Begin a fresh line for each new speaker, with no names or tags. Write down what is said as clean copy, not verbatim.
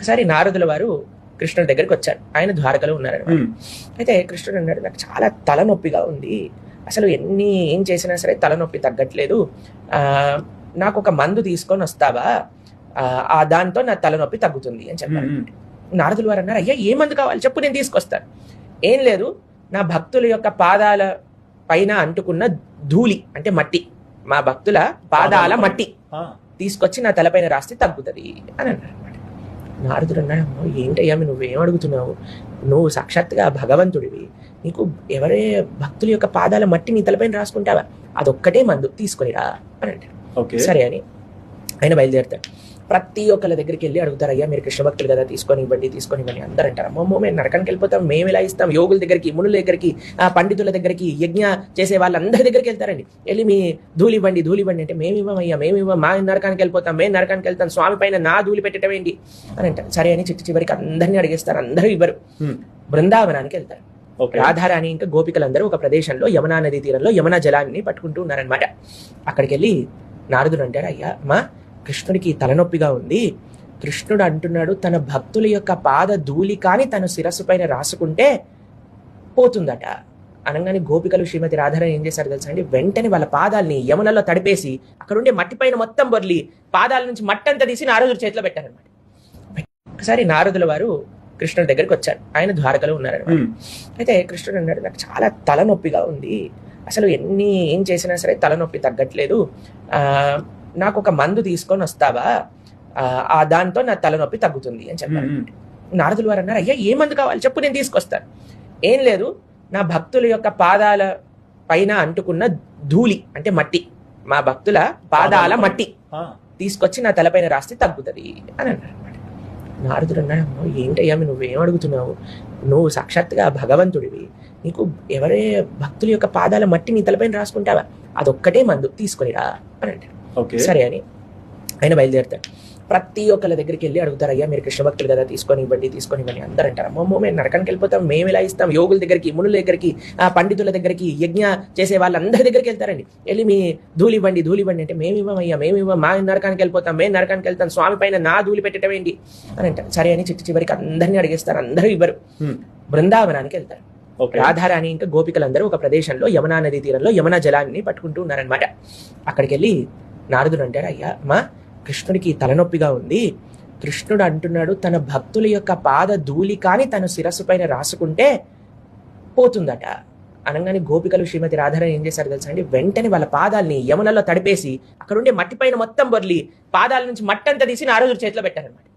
ఒకసారి నారదుల వారు కృష్ణుడి దగ్గరికి వచ్చారు. ఆయన ద్వారకలో ఉన్నారనమాట. అయితే కృష్ణుడు అన్నాడు, నాకు చాలా తలనొప్పిగా ఉంది, అసలు ఏం చేసినా సరే తలనొప్పి తగ్గట్లేదు, నాకు ఒక మందు తీసుకొని వస్తావా, దాంతో నా తలనొప్పి తగ్గుతుంది అని చెప్పారు. నారదుల వారు అన్నారు, అయ్యా ఏ మందు కావాలి చెప్పు, నేను తీసుకొస్తాను. ఏం లేదు, నా భక్తుల యొక్క పాదాల పైన అంటుకున్న ధూళి అంటే మట్టి, మా భక్తుల పాదాల మట్టి తీసుకొచ్చి నా తలపైన రాస్తే తగ్గుతుంది అని అన్నారు. నారదుడు అన్నాడు, ఏంటయ్యా నువ్వేం అడుగుతున్నావు, నువ్వు సాక్షాత్తుగా భగవంతుడివి, నీకు ఎవరే భక్తుల యొక్క పాదాల మట్టి నీ తలపైన రాసుకుంటావా, అదొక్కటే మందు తీసుకొనిరా అని అంటారు. సరే అని ఆయన బయలుదేరుతాడు. ప్రతి ఒక్కళ్ళ దగ్గరికి వెళ్ళి అడుగుతారు, అయ్యా మీరు కృష్ణ భక్తులు కదా, తీసుకొని ఇవ్వండి. అందరూ అంటారు, అమ్మమ్మో మేము నరకానికి వెళ్ళిపోతాం, మేము ఇలా ఇస్తాం. యోగుల దగ్గరికి, మునుల దగ్గరికి, పండితుల దగ్గరికి, యజ్ఞ చేసే వాళ్ళందరి దగ్గరికి వెళ్తారండి. వెళ్ళి మీ ధూళి ఇవ్వండి అంటే మేము ఇవ్వం, మా నరకానికి వెళ్ళిపోతాం, మేము నరకానికి వెళ్తాం, స్వామి పైన నా ధూళి పెట్టడం ఏంటి అని అంటారు. సరే అని చివరికి అందరినీ అడిగేస్తారు, అందరూ ఇవ్వరు. బృందావనానికి వెళ్తారు. రాధారాణి ఇంకా గోపికలందరూ ఒక ప్రదేశంలో యమునా నదీ తీరంలో యమునా జలాన్ని పట్టుకుంటూ ఉన్నారనమాట. అక్కడికి వెళ్ళి నారదుడు అంటారు, అయ్యా మా కృష్ణుడికి తలనొప్పిగా ఉంది, కృష్ణుడు అంటున్నాడు తన భక్తుల యొక్క పాద ధూళి కానీ తన శిరస్సు పైన రాసుకుంటే పోతుందట. అనగానే గోపికలు శ్రీమతి రాధారాణి ఏం చేశారు తెలుసా అండి, వెంటనే వాళ్ళ పాదాలని యమునలో తడిపేసి అక్కడ ఉండే మట్టి పైన మొత్తం బొర్లి పాదాల నుంచి మట్టి అంతా తీసి నారదుడి చేతిలో పెట్టారనమాట. ఒకసారి నారదుల వారు కృష్ణుడి దగ్గరికి వచ్చారు. ఆయన ద్వారకలో ఉన్నారనమాట. అయితే కృష్ణుడు అన్నాడు, నాకు చాలా తలనొప్పిగా ఉంది, అసలు ఏం చేసినా సరే తలనొప్పి తగ్గట్లేదు, నాకు ఒక మందు తీసుకొని వస్తావా, దాంతో నా తలనొప్పి తగ్గుతుంది అని చెప్పారు. నారదుల వారు అన్నారు, అయ్యా ఏ మందు కావాలి చెప్పు, నేను తీసుకొస్తాను. ఏం లేదు, నా భక్తుల యొక్క పాదాల పైన అంటుకున్న ధూళి అంటే మట్టి, మా భక్తుల పాదాల మట్టి తీసుకొచ్చి నా తలపైన రాస్తే తగ్గుతుంది అని అన్నారు. నారదుడు అన్నాడు, ఏంటయ్యా నువ్వేం అడుగుతున్నావు, నువ్వు సాక్షాత్తుగా భగవంతుడివి, నీకు ఎవరే భక్తుల యొక్క పాదాల మట్టి నీ తలపైన రాసుకుంటావా, అదొక్కటే మందు తీసుకొనిరా అని అంటారు. సరే అని ఆయన బయలుదేరుతాడు. ప్రతి ఒక్కళ్ళ దగ్గరికి వెళ్ళి అడుగుతారు, అయ్యా మీరు కృష్ణ భక్తులు కదా, తీసుకొని ఇవ్వండి. అందరూ అంటారు, అమ్మమ్మో మేము నరకానికి వెళ్ళిపోతాం, మేము ఇలా ఇస్తాం. యోగుల దగ్గరికి, మునుల దగ్గరికి, పండితుల దగ్గరికి, యజ్ఞ చేసే వాళ్ళందరి దగ్గరికి వెళ్తారండి. వెళ్ళి మీ ధూళి ఇవ్వండి అంటే మేము ఇవ్వం, మా నరకానికి వెళ్ళిపోతాం, మేము నరకానికి వెళ్తాం, స్వామి పైన నా ధూళి పెట్టడం ఏంటి అని అంటారు. సరే అని చివరికి అందరినీ అడిగేస్తారు, అందరూ ఇవ్వరు. బృందావనానికి వెళ్తారు. రాధారాణి ఇంకా గోపికలందరూ ఒక ప్రదేశంలో యమునా నదీ తీరంలో యమునా జలాన్ని పట్టుకుంటూ ఉన్నారనమాట. అక్కడికి వెళ్ళి నారదుడు అంటారు, అయ్యా మా కృష్ణుడికి తలనొప్పిగా ఉంది, కృష్ణుడు అంటున్నాడు తన భక్తుల యొక్క పాద ధూళి కానీ తన శిరస్సు పైన రాసుకుంటే పోతుందట. అనగానే గోపికలు శ్రీమతి రాధారాణి ఏం చేశారు తెలుసా అండి, వెంటనే వాళ్ళ పాదాలని యమునలో తడిపేసి అక్కడ ఉండే మట్టి పైన మొత్తం బొర్లి పాదాల నుంచి మట్టి అంతా తీసి నారదుడి చేతిలో పెట్టారనమాట.